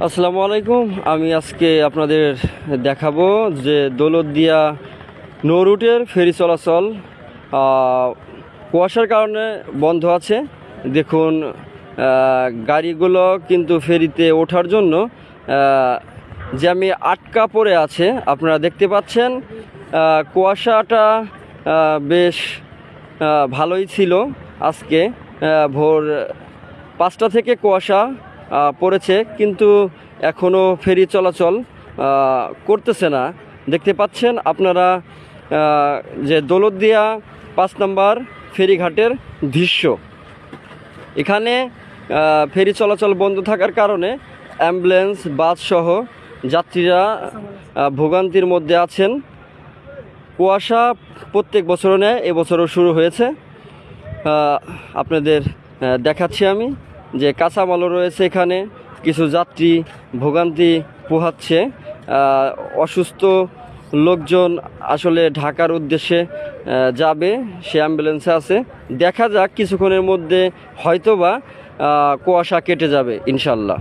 আসসালামু আলাইকুম। আমি আজকে আপনাদের দেখাবো যে দৌলতদিয়া নৌ রুটের ফেরি চলাচল কুয়াশার কারণে বন্ধ আছে। দেখুন, গাড়িগুলো কিন্তু ফেরিতে ওঠার জন্য জ্যামে আটকা পড়ে আছে। আপনারা দেখতে পাচ্ছেন কুয়াশাটা বেশ ভালোই ছিল। আজকে ভোর 5টা থেকে কুয়াশা পড়েছে, কিন্তু এখনও ফেরি চলাচল করতেছে না। দেখতে পাচ্ছেন আপনারা যে দৌলতদিয়া 5 নম্বর ফেরিঘাটের দৃশ্য। এখানে ফেরি চলাচল বন্ধ থাকার কারণে অ্যাম্বুলেন্স, বাস সহ যাত্রীরা ভোগান্তির মধ্যে আছেন। কুয়াশা প্রত্যেক বছর নেয়, এবছরও শুরু হয়েছে। আপনাদের দেখাচ্ছি আমি যে কাঁচামালও রয়েছে এখানে। কিছু যাত্রী ভোগান্তি পোহাচ্ছে। অসুস্থ লোকজন আসলে ঢাকার উদ্দেশ্যে যাবে, সে অ্যাম্বুলেন্সে আছে। দেখা যাক কিছুক্ষণের মধ্যে হয়তোবা কুয়াশা কেটে যাবে ইনশাল্লাহ।